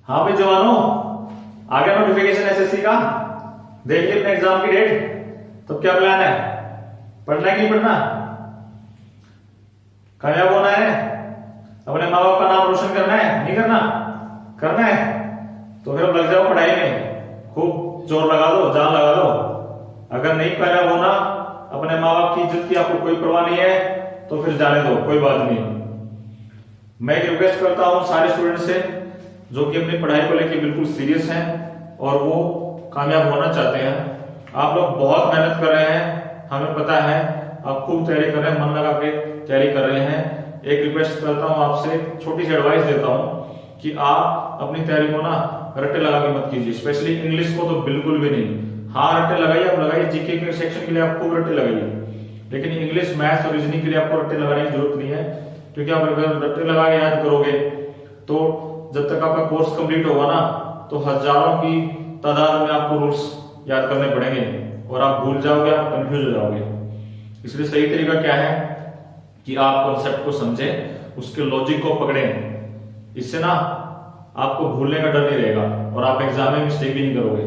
हाँ भाई जवानों, आ गया नोटिफिकेशन एसएससी का। देख लिया अपने एग्जाम की डेट। तो क्या प्लान है? पढ़ना है कि नहीं पढ़ना? कामयाब होना है? अपने माँ बाप का नाम रोशन करना है नहीं करना? करना है तो फिर अब लग जाओ पढ़ाई में, खूब जोर लगा दो, जान लगा दो। अगर नहीं कामयाब होना, अपने माँ बाप की इज्जत की आपको कोई परवाह नहीं है, तो फिर जाने दो, कोई बात नहीं। मैं एक रिक्वेस्ट करता हूं सारे स्टूडेंट से जो कि अपनी पढ़ाई को लेकर बिल्कुल सीरियस हैं और वो कामयाब होना चाहते हैं। आप लोग बहुत मेहनत कर रहे हैं, हमें पता है, आप खूब तैयारी कर रहे हैं, मन लगा के तैयारी कर रहे हैं। एक रिक्वेस्ट करता हूं आपसे, छोटी सी एडवाइस देता हूं कि आप अपनी तैयारी को ना रट्टे लगा के मत कीजिए, स्पेशली इंग्लिश को तो बिल्कुल भी नहीं। हाँ रट्टे लगाइए, आप लगाइए, जीके के सेक्शन के लिए आप खूब रट्टे लगाइए, लेकिन इंग्लिश, मैथ्स और रीजनिंग के लिए आपको रट्टे लगाने की जरूरत नहीं है। क्योंकि आप अगर रट्टे लगा के याद करोगे तो जब तक आपका कोर्स कंप्लीट होगा ना, तो हजारों की तादाद में आपको रूल्स याद करने पड़ेंगे और आप भूल जाओगे, आप कंफ्यूज हो जाओगे। इसलिए सही तरीका क्या है कि आप कॉन्सेप्ट को समझें, उसके लॉजिक को पकड़ें। इससे ना आपको भूलने का डर नहीं रहेगा और आप एग्जाम में मिस्टेक भी नहीं करोगे।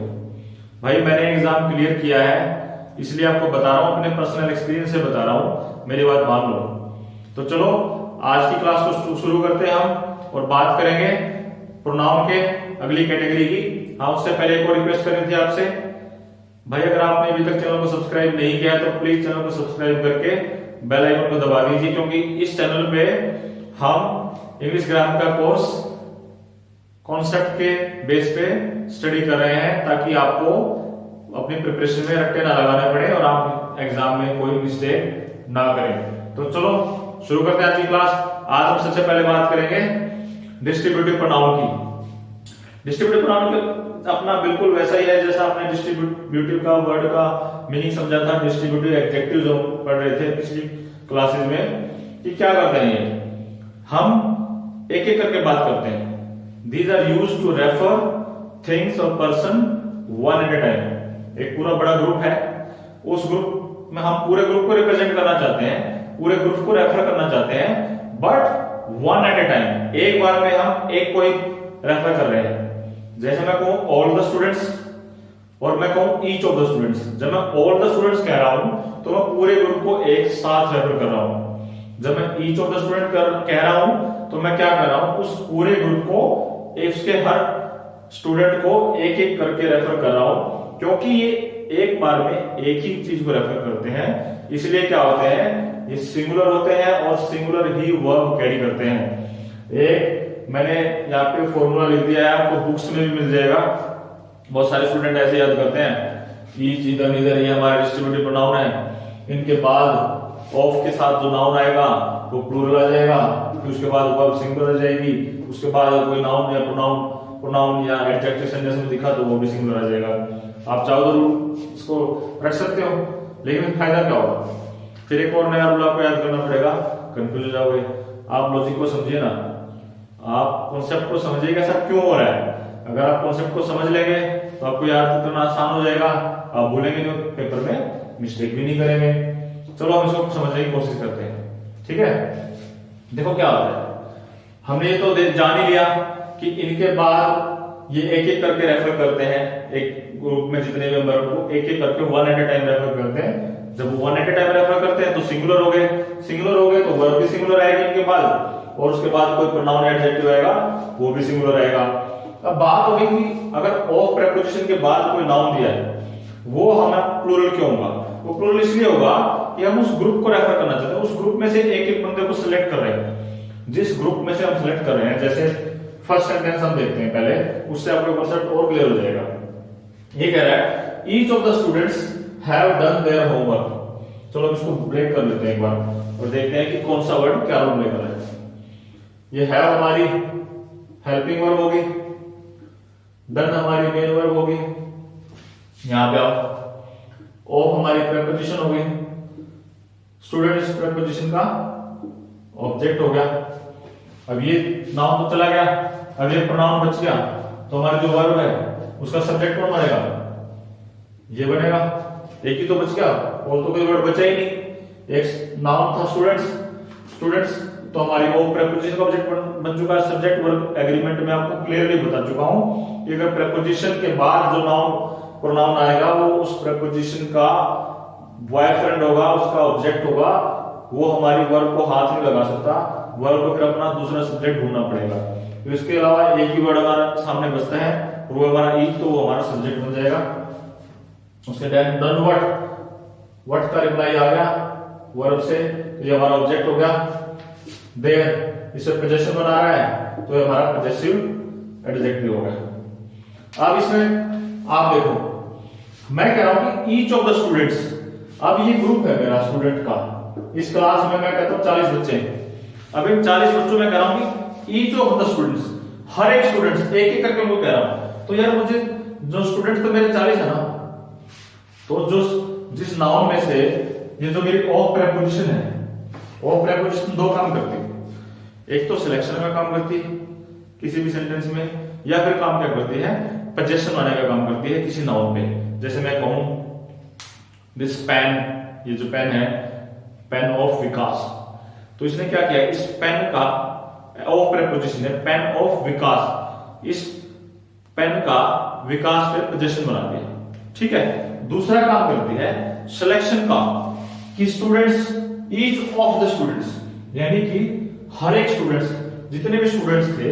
भाई मैंने एग्जाम क्लियर किया है, इसलिए आपको बता रहा हूं, अपने पर्सनल एक्सपीरियंस से बता रहा हूं, मेरी बात मान लो। तो चलो आज की क्लास को शुरू करते हैं हम और बात करेंगे प्रोनाउन के अगली कैटेगरी की। हाँ उससे पहले एक और रिक्वेस्ट करनी थी आपसे, भाई अगर आपने अभी तक चैनल को सब्सक्राइब नहीं किया तो प्लीज चैनल को सब्सक्राइब करके बेल आइकन को दबा दीजिए, क्योंकि इस चैनल पे हम इंग्लिश ग्रामर का कोर्स कॉन्सेप्ट के बेस पे स्टडी कर रहे हैं, ताकि आपको अपनी प्रिपरेशन में रट्टे ना लगाने पड़े और आप एग्जाम में कोई मिस्टेक ना करें। तो चलो शुरू करते हैं आज की क्लास। आज हम सबसे पहले बात करेंगे डिस्ट्रीब्यूटिव प्रोनाउन की। डिस्ट्रीब्यूटिव प्रोनाउन अपना बिल्कुल वैसा ही है जैसा आपने डिस्ट्रीब्यूटिव का वर्ड का मीनिंग समझा था, डिस्ट्रीब्यूटिव एडजेक्टिव जो पढ़ रहे थे पिछली क्लासेस में, कि क्या करते हैं ये, हम एक एक करके बात करते हैं। These are used to refer things or person one at a time. एक पूरा बड़ा ग्रुप है, उस ग्रुप में हम पूरे ग्रुप को रिप्रेजेंट करना चाहते हैं, पूरे ग्रुप को रेफर करना चाहते हैं, but one at a time, एक बार में हम एक को ही रेफर कर रहे हैं। जैसे मैं कहूं ऑल द स्टूडेंट्स और मैं कहूं ईच ऑफ द स्टूडेंट्स। जब मैं ऑल द स्टूडेंट्स कह रहा हूं तो मैं पूरे ग्रुप को एक साथ रेफर कर रहा हूं। जब मैं ईच ऑफ द स्टूडेंट कह रहा हूं तो मैं क्या कर रहा हूं, उस पूरे ग्रुप को, उसके हर स्टूडेंट को एक एक करके रेफर कर रहा हूं, क्योंकि ये एक बार में एक ही चीज को रेफर करते हैं। इसलिए क्या होते हैं, ये सिंगुलर होते हैं और सिंगुलर ही वर्ब कैरी करते हैं। एक मैंने यहाँ पे फॉर्मूला लिख दिया है, आपको बुक्स में भी मिल जाएगा। बहुत सारे स्टूडेंट ऐसे याद करते हैं, ईच, इधर, इधर, ये हमारे डिस्ट्रीब्यूटिव प्रोनाउन है। इनके बाद ऑफ के साथ जो नाउन आएगा वो प्लूरल आ जाएगा, फिर उसके बाद वर्ब सिंगुलर आ जाएगी, उसके बाद कोई नाउन या प्रोनाउन या एडजेक्टिव सेंटेंस में दिखा तो वो भी सिंगुलर आ जाएगा। आप चाहो तो इसको रख सकते हो, लेकिन फायदा क्या होगा, फिर एक और नया रूल आपको याद करना पड़ेगा, कंफ्यूज हो जाओगे। आप लॉजिक को समझिए ना, आप कॉन्सेप्ट को समझिएगा ऐसा क्यों हो रहा है। अगर आप कॉन्सेप्ट को समझ लेंगे तो आपको याद करना आसान हो जाएगा, आप भूलेंगे नहीं, पेपर में मिस्टेक भी नहीं करेंगे। चलो हम इसको समझने की कोशिश करते हैं, ठीक है। देखो क्या होता है, हमने ये तो जान ही लिया कि इनके बाद ये एक एक करके रेफर करते हैं, एक ग्रुप में जितने मेंबर को एक एक करके one at a time refer करते हैं। जब one at a time refer करते हैं तो सिंगुलर हो गए तो वर्ब भी सिंगुलर आएगी इनके बाद, और उसके बाद कोई प्रोनाउन एडजेक्टिव आएगा वो भी सिंगुलर आएगा। अब बात होगी कि अगर ऑफ प्रेपोजिशन के बाद कोई नाउन दिया है वो हमें प्लूरल क्यों होगा। वो प्लूरल इसलिए होगा कि हम उस ग्रुप को रेफर करना चाहते हैं, उस ग्रुप में से एक एक बंदे को सिलेक्ट कर रहे हैं। जिस ग्रुप में से हम सिलेक्ट कर रहे हैं, जैसे फर्स्ट सेंटेंस हम देखते हैं पहले, उससे आपको कॉन्सेप्ट और क्लियर हो जाएगा। ये कह रहा है each of the students have done their homework. चलो इसको ब्रेक कर लेते हैं एक बार और देखते हैं कि कौन सा वर्ड क्या रोल प्ले कर रहा है। ये हैव हमारी हेल्पिंग वर्ब होगी, डन हमारी मेन वर्ब होगी, यहां पे आप ऑफ हमारी प्रेपोजिशन हो गई, स्टूडेंट इस प्रेपोजिशन का ऑब्जेक्ट हो गया। अब ये नाउन तो चला गया, अब ये प्रोनाउन बच गया, तो हमारा जो वर्ब है उसका सब्जेक्ट कौन बनेगा, ये बनेगा। एक ही तो बच गया और तो कोई वर्ड बचा ही नहीं। एक नाउन था स्टूडेंट्स तो हमारी ऑफ प्रेपोजिशन का ऑब्जेक्ट बन चुका है। सब्जेक्ट वर्ब एग्रीमेंट में आपको क्लियरली बता चुका हूं कि अगर प्रेपोजिशन के बाद जो नाउन प्रोनाउन आएगा वो उस प्रेपोजिशन का बॉयफ्रेंड होगा, उसका ऑब्जेक्ट होगा, वो हमारी वर्ब को हाथ नहीं लगा सकता, वर्ब को फिर अपना दूसरा सब्जेक्ट ढूंढना पड़ेगा। तो इसके अलावा एक ही वर्ड हमारा सामने बचता है और वो हमारा इज, तो वो हमारा सब्जेक्ट बन जाएगा। उसके बाद डन व्हाट का रिप्लाई आ गया वर्ब से, ये हमारा ऑब्जेक्ट हो गया। देयर इसे पोजेशन बना रहा है तो ये हमारा पोजेसिव एडजेक्टिव हो गया। अब इसमें आप देखो, मैं कह रहा हूं कि ईच ऑफ द स्टूडेंट्स, अब ये ग्रुप है मेरा स्टूडेंट का, इस क्लास में मैं कहता हूं 40 बच्चे हैं। अब इन 40 बच्चों में कह रहा हूं कि ईच ऑफ द स्टूडेंट्स, हर एक स्टूडेंट्स एक एक करके उनको कह रहा हूं। तो यार मुझे जो स्टूडेंट तो मेरे 40 है ना, तो जो जिस नाउन में से ये जो मेरी ऑफ प्रेपोजिशन है, ऑफ प्रेपोजिशन दो काम करती है। एक तो सिलेक्शन में काम करती है किसी भी सेंटेंस में, या फिर काम क्या करती है, पोजेशन बनाने का काम करती है किसी नाउन पे। जैसे मैं कहूं दिस पेन, ये जो पेन है, पेन ऑफ विकास, तो इसने क्या किया, इस पेन का ऑफ प्रेपोजिशन है, पेन ऑफ विकास, इस पेन का विकास पे पोजेशन बना दिया। ठीक है। दूसरा काम करती है सिलेक्शन का, कि students, each of the students, यानी कि हर एक स्टूडेंट्स, जितने भी स्टूडेंट्स थे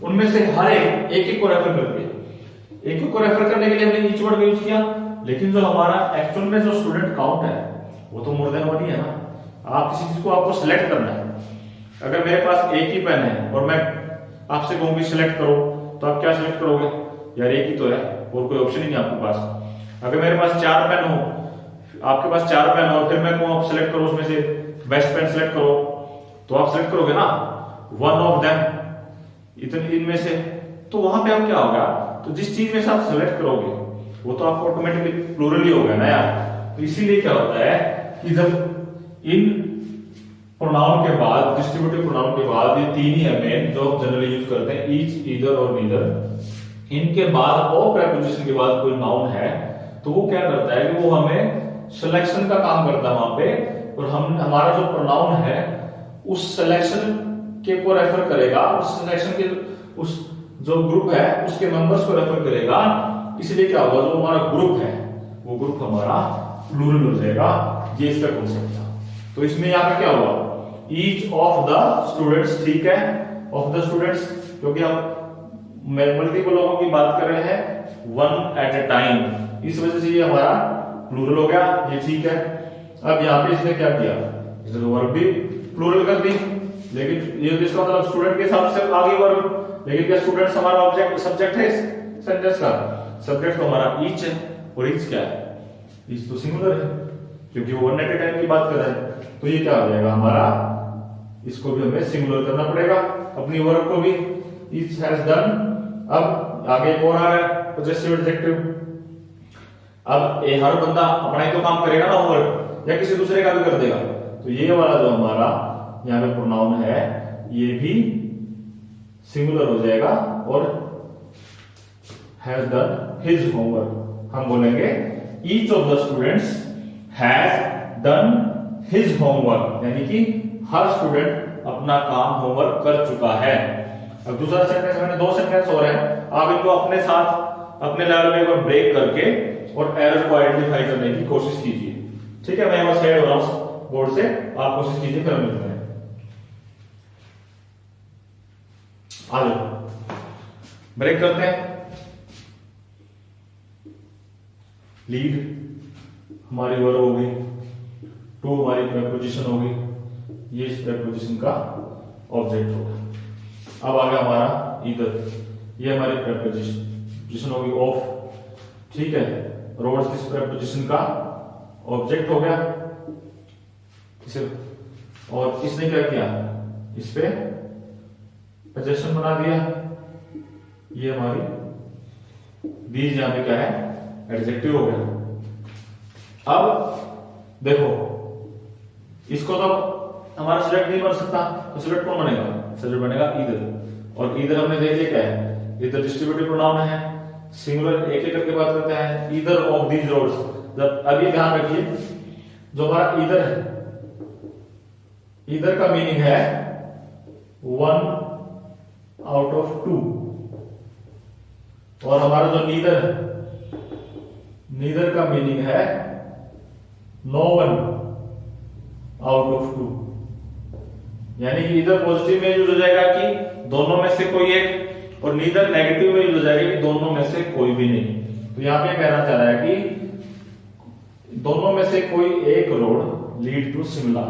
उनमें से हर एक को रेफर करती है। एक को रेफर करने के लिए हमने ईच वर्ड का यूज किया, लेकिन जो हमारा एक्चुअल में जो स्टूडेंट काउंट है वो तो मोर देन वन ही है ना। आप किसी चीज को आपको सिलेक्ट करना है। अगर मेरे पास एक ही पेन है और मैं आपसे कहूंगी सिलेक्ट करो, तो आप क्या सिलेक्ट करोगे, यार एक ही तो है और कोई ऑप्शन ही नहीं आपके पास। अगर मेरे पास 4 पेन हो, आपके पास 4 पेन हो और फिर मैं कहूं आप सिलेक्ट करो उसमें से बेस्ट पेन सिलेक्ट करो, तो आप सिलेक्ट करोगे ना वन ऑफ देम, इतने इनमें से। तो वहां पे आप क्या होगा, तो जिस चीज में से आप सिलेक्ट करोगे वो तो आपको ऑटोमेटिकली प्लूरल ही होगा ना यार। तो इसीलिए क्या होता है कि जब इन प्रोनाउन के बाद, डिस्ट्रीब्यूटिव प्रोनाउन के बाद, ये तीन ही है मेन जो हम जनरली यूज करते हैं, ईच, ईदर और नीदर, इनके बाद ऑफ प्रेपोजिशन के बाद कोई नाउन है तो वो क्या करता है कि वो हमें सिलेक्शन का काम करता है वहां पे, और हम हमारा जो प्रोनाउन है उस सिलेक्शन के को रेफर करेगा, उस सिलेक्शन के उस जो ग्रुप है उसके मेंबर्स को रेफर करेगा। इसलिए क्या होगा, जो हमारा ग्रुप है वो ग्रुप हमारा प्लूरल हो जाएगा। ये इसका कॉन्सेप्ट था। तो इसमें यहाँ पे क्या हुआ, ईच ऑफ द स्टूडेंट्स, ठीक है, ऑफ द स्टूडेंट्स, क्योंकि हम मल्टीपल लोगों की बात कर रहे हैं, वन एट ए टाइम, इस वजह से ये हमारा प्लूरल हो गया, ये ठीक है। अब यहाँ पे इसने क्या किया, इसने वर्ब भी प्लूरल कर दी, लेकिन ये इसका मतलब स्टूडेंट के हिसाब से आगे वर्ब, लेकिन क्या स्टूडेंट्स हमारा ऑब्जेक्ट सब्जेक्ट है इस सेंटेंस का, सब्जेक्ट तो हमारा ईच है, और ईच क्या है, ईच तो सिंगुलर है क्योंकि वो वन एट ए टाइम की बात कर रहा है। तो ये क्या हो जाएगा हमारा, इसको भी हमें सिंगुलर करना पड़ेगा, अपनी वर्ब को भी, ईच हैज डन। अब आगे एक और आ रहा है पोजेसिव एडजेक्टिव। अब ये हर बंदा अपना ही तो काम करेगा ना, वर्ब या किसी दूसरे का भी कर देगा। तो ये वाला जो हमारा यहाँ पे प्रोनाउन है ये भी सिंगुलर हो जाएगा, और हैज डन हिज होमवर्क, हम बोलेंगे each of the students has done his homework, यानी कि हर स्टूडेंट अपना काम होमवर्क कर चुका है। अब दूसरा सेंटेंस, मैंने 2 सेंटेंस हो रहे हैं, आप इनको अपने साथ अपने लेवल में एक बार ब्रेक करके और एरर को आइडेंटिफाई करने की कोशिश कीजिए। ठीक है, मैं बस हेड हो रहा हूं बोर्ड से, आप कोशिश कीजिए, फिर मिलते हैं। आ जाओ, ब्रेक करते हैं। लीड हमारी वर्ब हो गई, टू हमारी प्रेपोजिशन हो गई, ये इस प्रेपोजिशन का ऑब्जेक्ट होगा। अब आ गया हमारा ईदर, ये हमारी प्रेपोजिशन होगी ऑफ, ठीक है, रोड्स इस प्रेपोजिशन का ऑब्जेक्ट हो गया इसे, और इसने क्या किया, इस पे पोजेशन बना दिया, ये हमारी दीज यहां पे क्या है, एडजेक्टिव हो गया। अब देखो, इसको तो हमारा सब्जेक्ट नहीं बन सकता, तो सब्जेक्ट कौन बनेगा, सब्जेक्ट बनेगा ईदर, और ईदर हमने देख लिया क्या है, ईदर डिस्ट्रीब्यूटिव प्रोनाउन है, सिंगुलर एक एक करके बात करते हैं, ईदर ऑफ दीज रोड्स। जब अभी ध्यान रखिए, जो हमारा ईदर है, ईदर का मीनिंग है 1 आउट ऑफ 2। और हमारा जो नीदर का मीनिंग है नो वन आउट ऑफ 2, यानी कि इधर पॉजिटिव में यूज हो जाएगा कि दोनों में से कोई एक, और नीदर नेगेटिव में यूज हो जाएगा कि दोनों में से कोई भी नहीं। तो यहां पे कहना चाह रहा है कि दोनों में से कोई एक रोड लीड टू शिमला।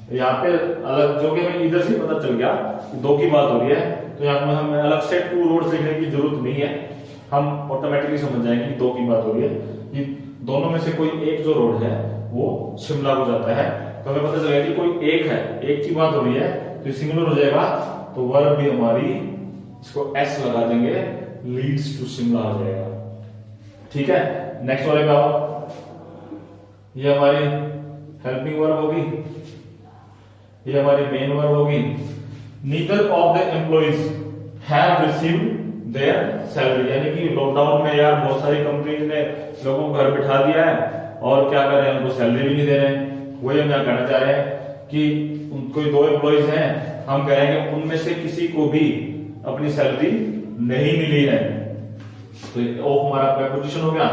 तो यहाँ पे अलग, जो कि हमें इधर से पता चल गया दो की बात हो रही है, तो यहाँ पे हमें अलग से 2 रोड लिखने की जरूरत नहीं है, हम ऑटोमेटिकली समझ जाएंगे कि 2 की बात हो रही है, कि दोनों में से कोई एक जो रोड है वो शिमला को जाता है। तो हमें पता चलेगा कि कोई एक है, एक की बात हो रही है, तो सिंगुलर हो जाएगा, तो वर्ब भी हमारी इसको एस लगा देंगे, लीड्स टू शिमला हो जाएगा। ठीक है, नेक्स्ट वाले का ये हमारी हेल्पिंग वर्ब होगी, ये हमारी मेन वर्ब होगी। Neither of the employees have received there salary, यानी कि लॉकडाउन में यार बहुत सारी कंपनीज ने लोगों को घर बिठा दिया है और क्या कर रहे हैं, उनको सैलरी भी नहीं दे रहे हैं। वही हम यहाँ कहना चाह रहे हैं कि कोई 2 एम्प्लॉइज हैं, हम कहेंगे उनमें से किसी को भी अपनी सैलरी नहीं मिली है, तो ओ हमारा प्रेपोजिशन हो गया,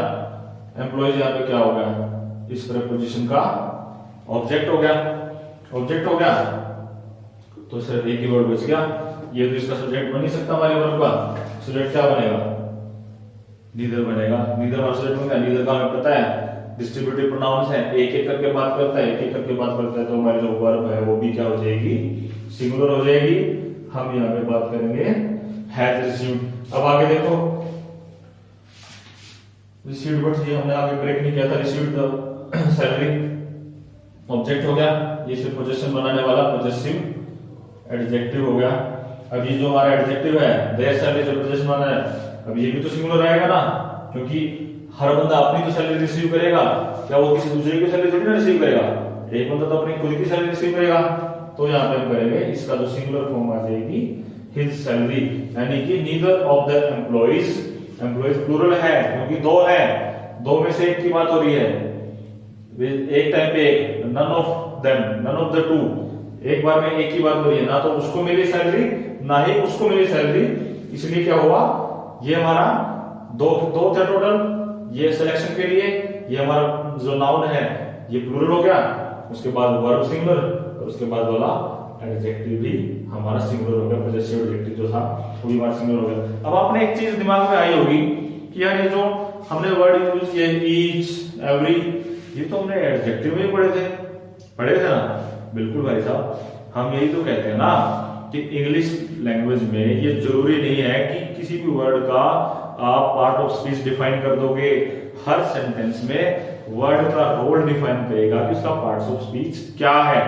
एम्प्लॉइज यहाँ पे क्या हो गया, इस प्रेपोजिशन का ऑब्जेक्ट हो गया, ऑब्जेक्ट हो गया, तो सिर्फ एक ही वर्ड बच गया। ये तो इसका सब्जेक्ट बन नहीं सकता हमारे वर्ब का, सब्जेक्ट क्या बनेगा, नीदर बनेगा। नीदर हमारा सब्जेक्ट बनेगा, नीदर का हमें पता है डिस्ट्रीब्यूटिव प्रोनाउंस है, एक एक करके बात करता है, एक एक करके बात करता है, तो हमारी जो वर्ब है वो भी क्या हो जाएगी, सिंगुलर हो जाएगी। हम यहाँ पे बात करेंगे हैज रिसीव्ड। अब आगे देखो, रिसीव्ड बट ये हमने आगे ब्रेक नहीं किया था, रिसीव्ड द सैलरी ऑब्जेक्ट हो गया, ये सिर्फ पोजीशन बनाने वाला पॉजेसिव एडजेक्टिव हो गया। अब ये जो हमारा एडजेक्टिव है देयर सैलरी जो पोजीशन बना है, अब ये भी तो सिंगुलर आएगा ना, क्योंकि हर बंदा अपनी तो सैलरी रिसीव करेगा, क्या वो किसी दूसरे की सैलरी थोड़ी ना रिसीव करेगा, एक बंदा तो अपनी खुद की सैलरी रिसीव करेगा। तो यहाँ पे हम करेंगे इसका जो सिंगुलर फॉर्म आ जाएगी हिज सैलरी, यानी कि neither of the employees, employees plural है क्योंकि 2 है, 2 में से एक की बात हो रही है, एक टाइम पे एक, none of them, none of the 2, एक बार में एक ही बात हो रही है, ना तो उसको मिली सैलरी ना ही उसको मिली सैलरी, इसलिए क्या हुआ, ये हमारा दो थे टोटल, ये सिलेक्शन के लिए, ये हमारा जो नाउन है ये प्लूरल हो गया, उसके बाद वर्ब सिंगुलर, और उसके बाद वाला एडजेक्टिव भी हमारा सिंगुलर हो गया, पॉजेसिव एडजेक्टिव जो था वो भी हमारा सिंगुलर हो गया। अब आपने एक चीज दिमाग में आई होगी कि यार ये जो हमने वर्ड यूज किए ईच, एवरी, ये तो हमने एडजेक्टिव में ही पढ़े थे ना, बिल्कुल भाई साहब, हम यही तो कहते हैं ना कि इंग्लिश लैंग्वेज में ये जरूरी नहीं है कि किसी भी वर्ड का आप पार्ट ऑफ स्पीच डिफाइन कर दोगे, हर सेंटेंस में वर्ड का रोल डिफाइन करेगा कि उसका पार्ट्स ऑफ स्पीच क्या है।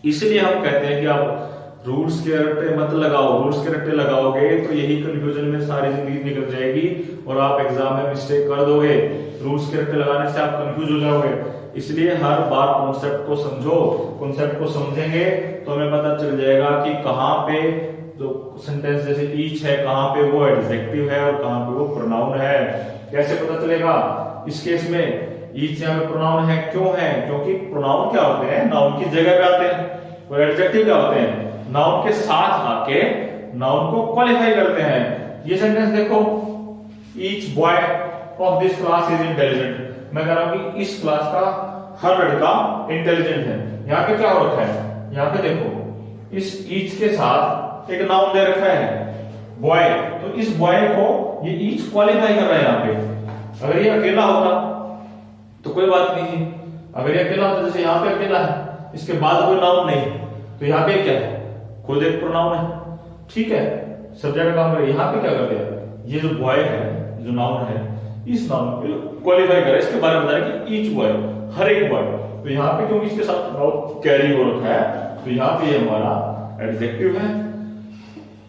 इसलिए हम कहते हैं कि आप रूल्स के रट्टे मत लगाओ, रूल्स के रट्टे लगाओगे तो यही कंफ्यूजन में सारी जिंदगी निकल जाएगी और आप एग्जाम में मिस्टेक कर दोगे। रूल्स के रट्टे लगाने से आप कंफ्यूज हो जाओगे, इसलिए हर बार कॉन्सेप्ट को समझो, कॉन्सेप्ट को समझेंगे तो हमें पता चल जाएगा कि कहाँ पे जो सेंटेंस जैसे ईच है कहाँ पे वो एडजेक्टिव है और कहाँ पे वो प्रोनाउन है। कैसे पता चलेगा, इस केस में ईच यहाँ पे प्रोनाउन है, क्यों है, क्योंकि प्रोनाउन क्या होते हैं, नाउन की जगह पे आते हैं, और एडजेक्टिव क्या होते हैं, नाउन के साथ आके नाउन को क्वालिफाई करते हैं। ये सेंटेंस देखो, each boy of this class is intelligent, मैं कह रहा हूं कि इस क्लास का हर लड़का इंटेलिजेंट है। यहाँ पे क्या हो रखा है, यहाँ पे देखो इस ईच के साथ एक नाउन दे रखा है बॉय, तो इस बॉय को ये ईच क्वालिफाई कर रहा है यहाँ पे। अगर ये अकेला होता तो कोई बात नहीं थी, अगर ये अकेला होता, जैसे यहाँ पे अकेला है, इसके बाद कोई नाउन नहीं, तो यहाँ पे क्या है, खुद एक प्रोनाउन है, ठीक है, सब्जेक्ट का काम करे। यहाँ पे क्या कर दिया, ये जो बॉय है, जो नाउन है, इस नाउन को क्वालिफाई करे, इसके बारे में बता रहे कि ईच बॉय, हर एक बॉय, तो यहाँ पे क्योंकि इसके साथ नाउन कैरी हो रखा है, तो यहाँ पे ये हमारा एडजेक्टिव है,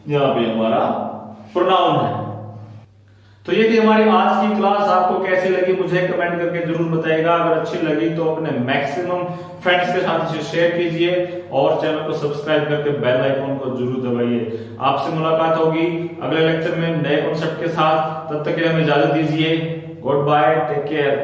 यहाँ पे हमारा प्रोनाउन है। तो ये थी हमारी आज की क्लास, आपको कैसी लगी मुझे कमेंट करके जरूर बताइएगा। अगर अच्छी लगी तो अपने मैक्सिमम फ्रेंड्स के साथ इसे शेयर कीजिए और चैनल को सब्सक्राइब करके बेल आइकन को जरूर दबाइए। आपसे मुलाकात होगी अगले लेक्चर में नए कॉन्सेप्ट के साथ, तब तक के लिए हमें इजाजत दीजिए। Good bye, take care.